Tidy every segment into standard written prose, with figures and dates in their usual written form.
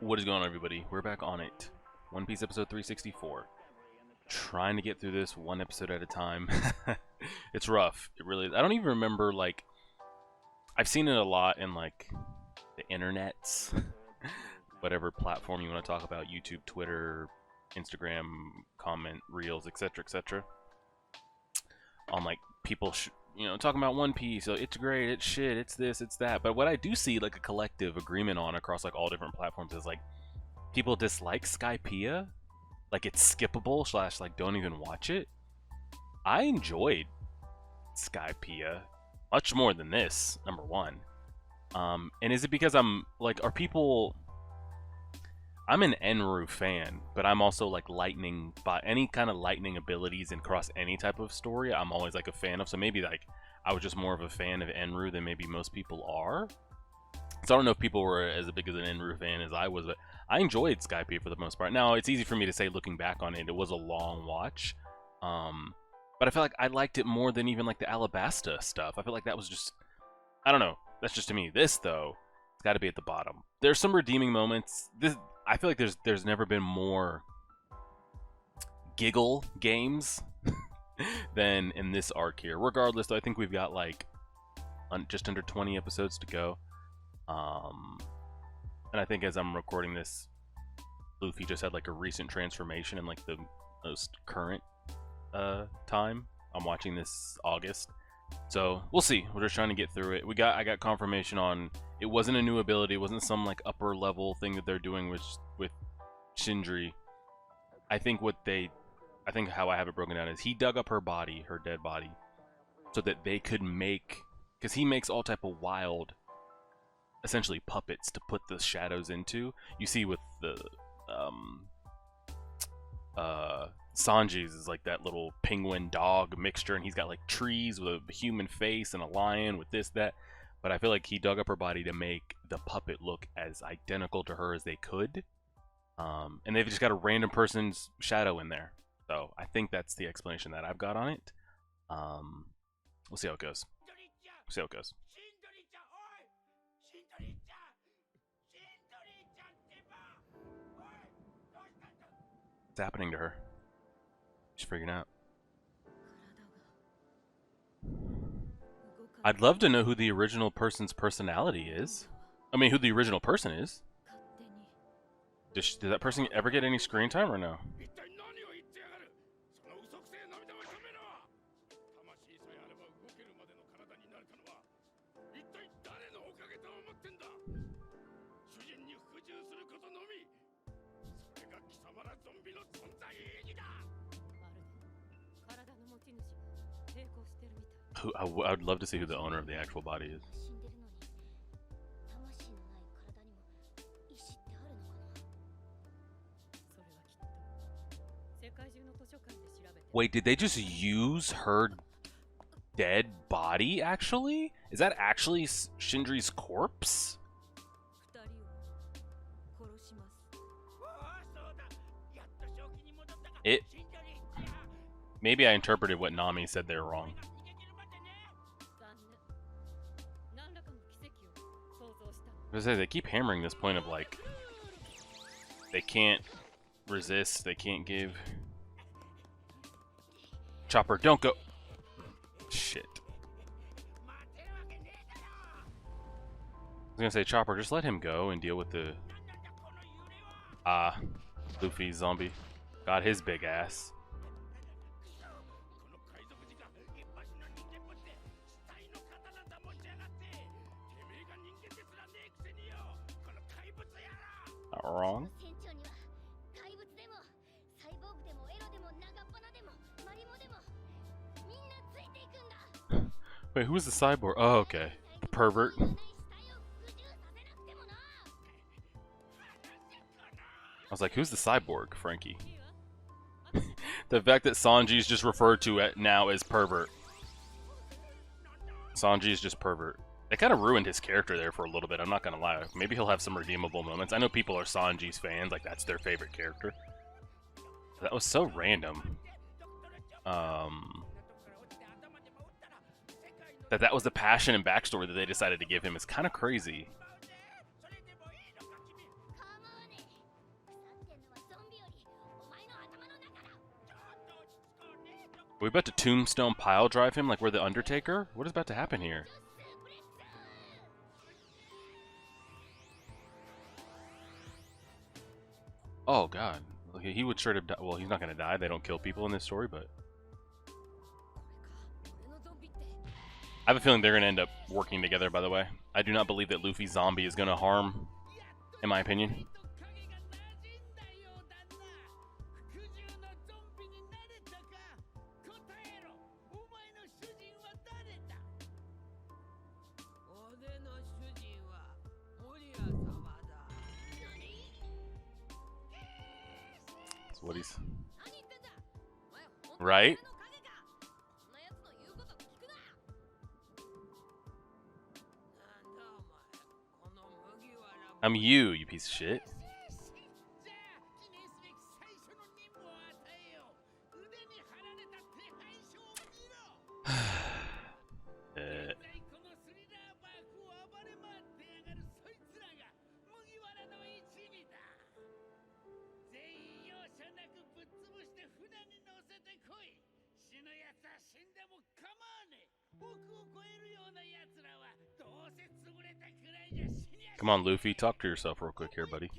What is going on, everybody? We're back on it. One Piece episode 364. Trying to get through this one episode at a time. It's rough. It really is. I don't even remember, like, I've seen it a lot in, like, the internets. Whatever platform you want to talk about. YouTube, Twitter, Instagram, comment, reels, etc., etc. On, like, people, talking about One Piece. So it's great, it's shit, it's this, it's that. But what I do see, like, a collective agreement on across, like, all different platforms is, like, people dislike Skypiea, like it's skippable / like don't even watch it. I enjoyed Skypiea much more than this, number one. And is it because I'm like, are people? I'm an Enru fan, but I'm also like lightning, by any kind of lightning abilities and across any type of story. I'm always like a fan of. So maybe like I was just more of a fan of Enru than maybe most people are. So I don't know if people were as big as an Enru fan as I was, but I enjoyed Skypiea for the most part. Now, it's easy for me to say looking back on it, it was a long watch. But I feel like I liked it more than even like the Alabasta stuff. I feel like that was just, I don't know. That's just to me. This, though, it's got to be at the bottom. There's some redeeming moments. I feel like there's never been more giggle games than in this arc here. Regardless, though, I think we've got like just under 20 episodes to go. And I think as I'm recording this, Luffy just had like a recent transformation in like the most current time. I'm watching this August, so we'll see. We're just trying to get through it. I got confirmation on it wasn't a new ability. It wasn't some like upper level thing that they're doing with Sindri. I think how I have it broken down is he dug up her body, her dead body, so that they could make, because he makes all type of wild, essentially puppets to put the shadows into. You see with the Sanji's is like that little penguin dog mixture, and he's got like trees with a human face and a lion with this, that. But I feel like he dug up her body to make the puppet look as identical to her as they could. And they've just got a random person's shadow in there. So I think that's the explanation that I've got on it. We'll see how it goes. We'll see how it goes. What's happening to her? She's freaking out. I'd love to know who the original person's personality is. I mean, who the original person is. Did that person ever get any screen time or no? I would love to see who the owner of the actual body is. Wait, did they just use her dead body, actually? Is that actually Sindri's corpse? Maybe I interpreted what Nami said there wrong. They keep hammering this point of like, they can't resist, they can't give. Chopper, don't go. Shit. I was gonna say, Chopper, just let him go and deal with the Luffy zombie. Got his big ass. Not wrong. Wait, who was the cyborg? Oh, okay. The pervert. I was like, who's the cyborg, Frankie? The fact that Sanji's just referred to it now as pervert. Sanji is just pervert. They kind of ruined his character there for a little bit, I'm not gonna lie. Maybe he'll have some redeemable moments. I know people are Sanji's fans, like that's their favorite character. That was so random. That was the passion and backstory that they decided to give him is kind of crazy. we about to tombstone pile drive him like we're the Undertaker? What is about to happen here? Oh god. He would straight up die. Well, he's not gonna die. They don't kill people in this story, but I have a feeling they're gonna end up working together, by the way. I do not believe that Luffy's zombie is gonna harm, in my opinion. That's what he's... Right? I'm you piece of shit. Come on, Luffy, talk to yourself real quick here, buddy.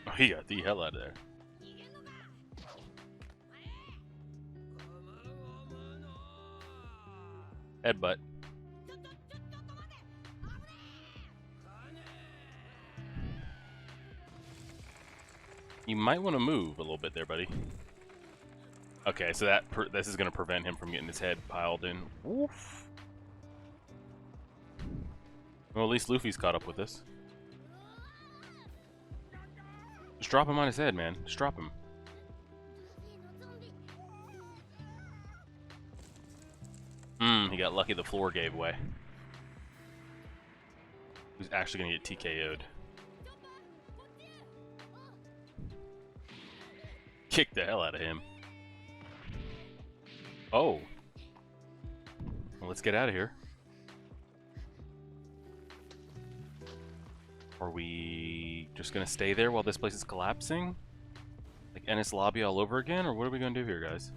Oh, he got the hell out of there. Headbutt. You might want to move a little bit there, buddy. Okay, so this is going to prevent him from getting his head piled in. Oof. Well, at least Luffy's caught up with this. Just drop him on his head, man. Just drop him. He got lucky the floor gave way. He's actually going to get TKO'd. Kick the hell out of him. Oh. Well, let's get out of here. Are we just gonna stay there while this place is collapsing? Like Enies Lobby all over again? Or what are we gonna do here, guys?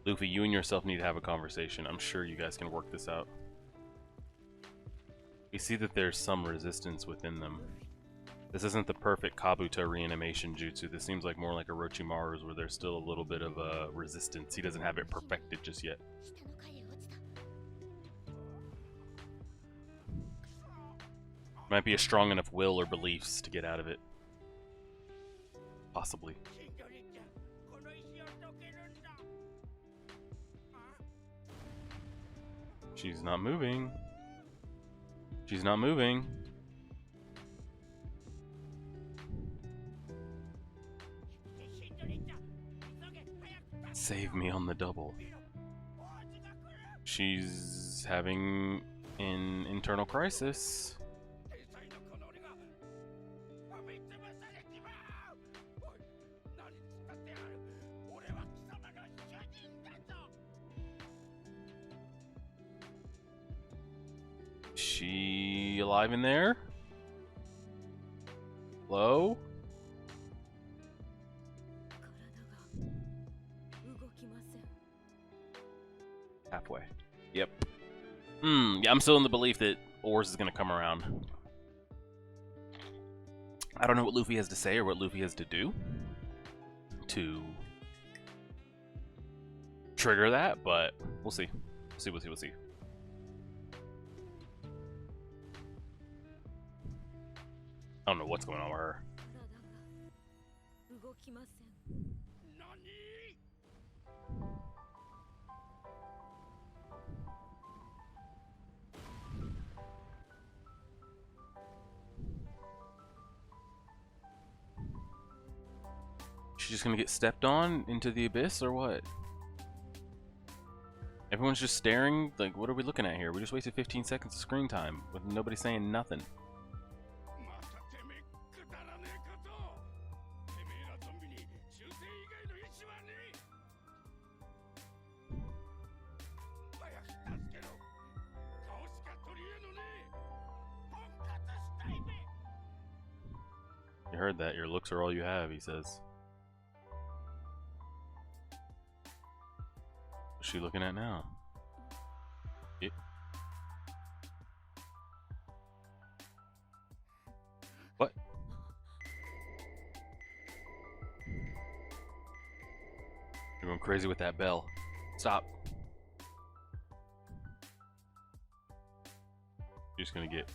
Luffy, you and yourself need to have a conversation. I'm sure you guys can work this out. We see that there's some resistance within them. This isn't the perfect Kabuto reanimation jutsu. This seems like more like Orochimaru's, where there's still a little bit of resistance. He doesn't have it perfected just yet. Might be a strong enough will or beliefs to get out of it. Possibly. She's not moving. She's not moving. Save me on the double. She's having an internal crisis. She alive in there? Hello? Halfway. Yep. Yeah, I'm still in the belief that Oars is gonna come around. I don't know what Luffy has to say or what Luffy has to do to trigger that, but we'll see. We'll see. I don't know what's going on with her. She's just gonna get stepped on into the abyss or what? Everyone's just staring. Like, what are we looking at here? We just wasted 15 seconds of screen time with nobody saying nothing. You heard that. Your looks are all you have, he says. What's she looking at now? It what? You're going crazy with that bell. Stop. You're just gonna get...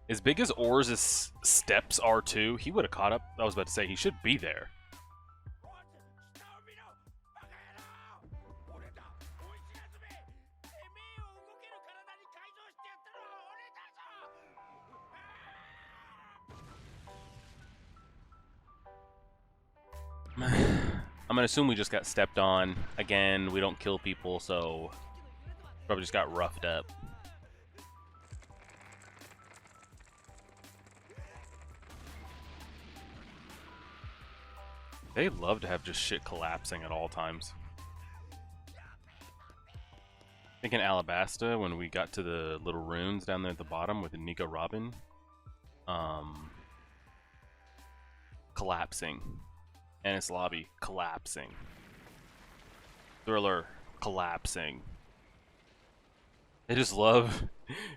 As big as Oars' steps are too, he would have caught up. I was about to say, he should be there. I'm gonna assume we just got stepped on. Again, we don't kill people, so probably just got roughed up. They love to have just shit collapsing at all times. I think in Alabasta, when we got to the little runes down there at the bottom with Nico Robin, collapsing. Ennis Lobby, collapsing. Thriller, collapsing. They just love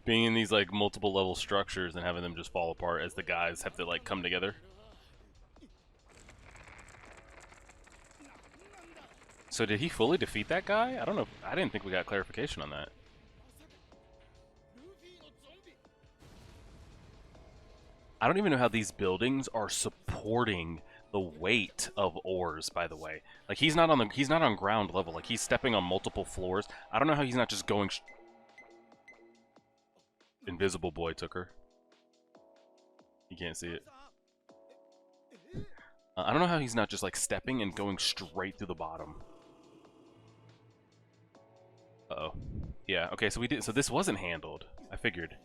being in these like multiple level structures and having them just fall apart as the guys have to like come together. So did he fully defeat that guy? I don't know. I didn't think we got clarification on that. I don't even know how these buildings are supporting the weight of Oars, by the way. Like he's not on ground level. Like he's stepping on multiple floors. I don't know how he's not just going Invisible Boy took her. You can't see it. I don't know how he's not just like stepping and going straight through the bottom. Uh-oh. Yeah, okay, so we did. So this wasn't handled. I figured.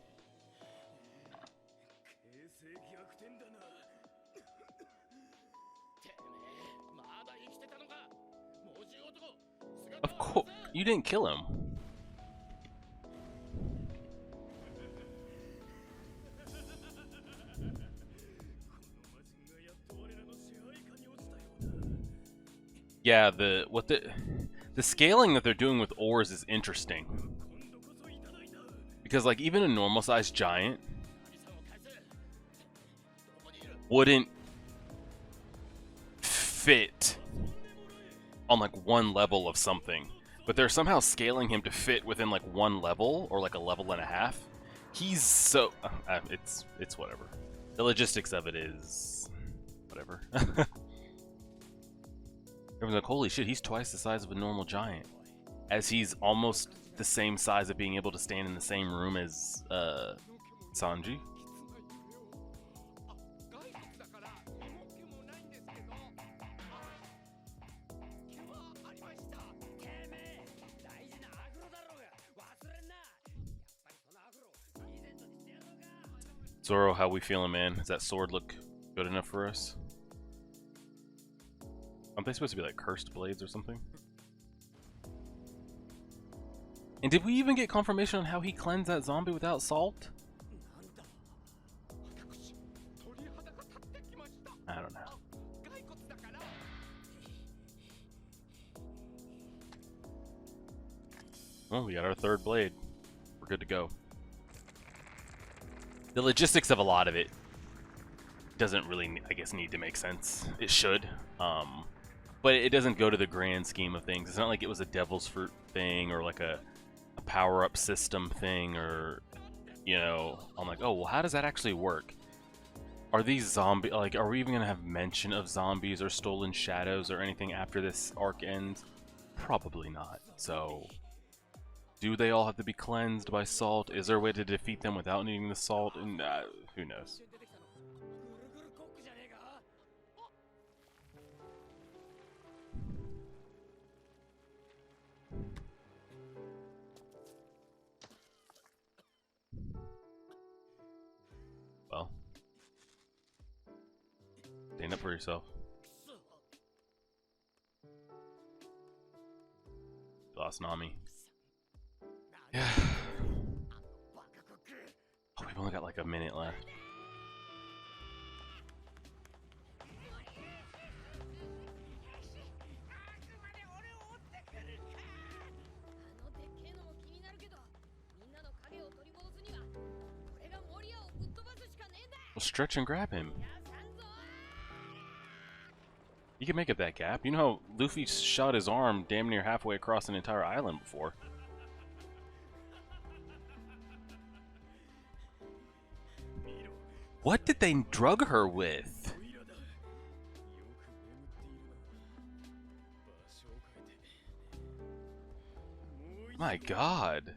Of course, you didn't kill him. Yeah, the scaling that they're doing with Oars is interesting. Because like even a normal sized giant wouldn't fit on like one level of something. But they're somehow scaling him to fit within like one level or like a level and a half. He's so it's whatever. The logistics of it is whatever. Everyone's like, holy shit, he's twice the size of a normal giant. As he's almost the same size of being able to stand in the same room as Sanji. Zoro, how we feeling, man? Does that sword look good enough for us? Aren't they supposed to be like cursed blades or something? And did we even get confirmation on how he cleansed that zombie without salt? I don't know. Well, we got our third blade. We're good to go. The logistics of a lot of it doesn't really, I guess, need to make sense. It should. But it doesn't go to the grand scheme of things. It's not like it was a Devil's Fruit thing or like a power-up system thing or, you know, I'm like, oh, well, how does that actually work? Are these zombies, like, are we even going to have mention of zombies or stolen shadows or anything after this arc ends? Probably not. So, do they all have to be cleansed by salt? Is there a way to defeat them without needing the salt? And who knows? Well, stand up for yourself. Lost Nami. Yeah. Oh, we've only got like a minute left. stretch and grab him. He can make up that gap. You know how Luffy shot his arm damn near halfway across an entire island before. What did they drug her with? My God.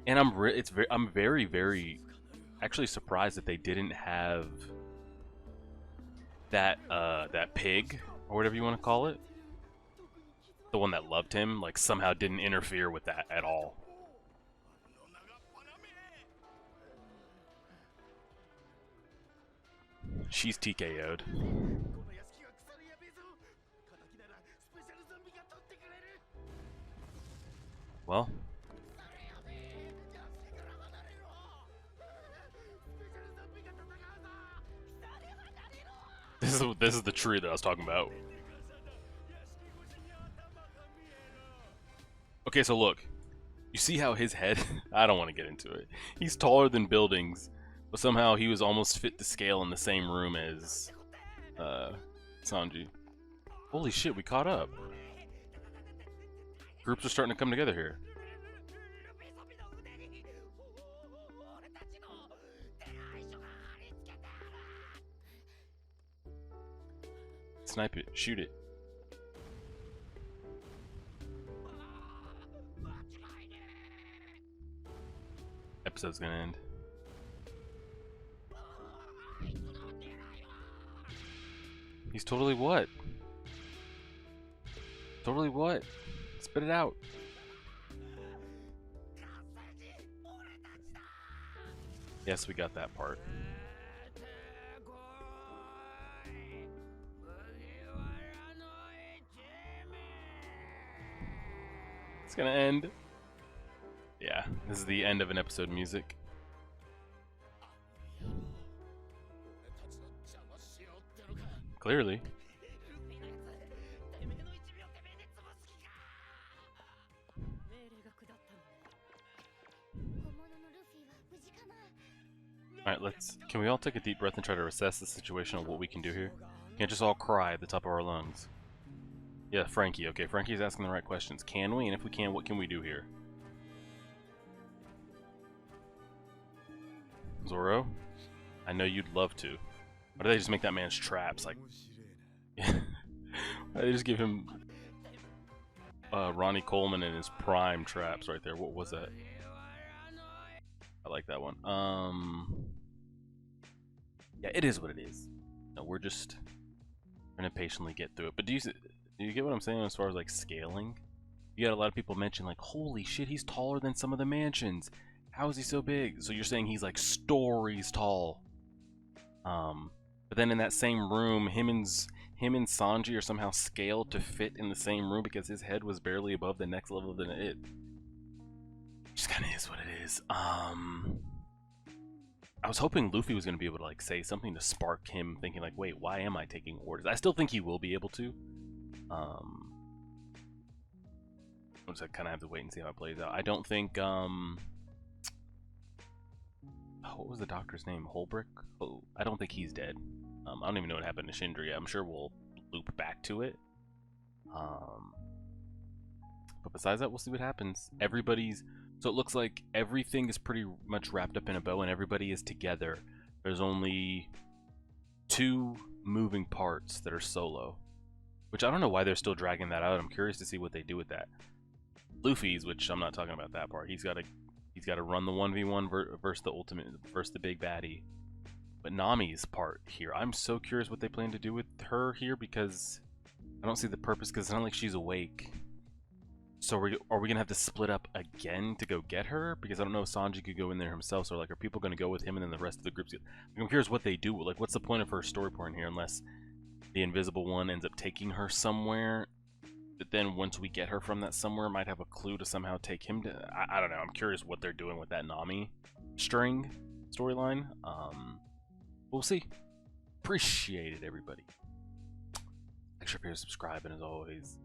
And I'm very actually surprised that they didn't have that that pig or whatever you want to call it, the one that loved him, like somehow didn't interfere with that at all. She's TKO'd. Well, this is the tree that I was talking about. Okay, so look, you see how his head, I don't want to get into it. He's taller than buildings, but somehow he was almost fit to scale in the same room as Sanji. Holy shit, we caught up. Groups are starting to come together here. Snipe it, shoot it. Episode's gonna end. He's totally what? Totally what? Spit it out. Yes, we got that part. It's gonna end. Yeah, this is the end of an episode music. Clearly. Alright, can we all take a deep breath and try to assess the situation of what we can do here? Can't just all cry at the top of our lungs. Yeah, Frankie. Okay, Frankie's asking the right questions. Can we? And if we can, what can we do here? Zoro? I know you'd love to. Why do they just make that man's traps? Like, why do they just give him Ronnie Coleman and his prime traps right there? What was that? I like that one. Yeah, it is what it is. No, we're just gonna patiently get through it. But do you get what I'm saying as far as like scaling? You got a lot of people mention like, holy shit, he's taller than some of the mansions. How is he so big? So you're saying he's like stories tall. But then in that same room, him and Sanji are somehow scaled to fit in the same room because his head was barely above the next level than it. Just kind of is what it is. I was hoping Luffy was going to be able to like say something to spark him thinking like, wait, why am I taking orders? I still think he will be able to. I'll just kind of have to wait and see how it plays out. I don't think, what was the doctor's name? Holbrook? Oh, I don't think he's dead. I don't even know what happened to Shinra. I'm sure we'll loop back to it. But besides that, we'll see what happens. So it looks like everything is pretty much wrapped up in a bow and everybody is together. There's only 2 moving parts that are solo. Which I don't know why they're still dragging that out. I'm curious to see what they do with that. Luffy's, which I'm not talking about that part. He's got to run the 1v1 versus the big baddie. But Nami's part here, I'm so curious what they plan to do with her here because I don't see the purpose because it's not like she's awake. So are we gonna have to split up again to go get her? Because I don't know if Sanji could go in there himself. So like, are people gonna go with him and then the rest of the group's? I'm curious what they do. Like, what's the point of her story point here unless the Invisible One ends up taking her somewhere? But then once we get her from that somewhere, might have a clue to somehow take him to. I don't know. I'm curious what they're doing with that Nami string storyline. We'll see. Appreciate it, everybody. Make sure to subscribe, and as always,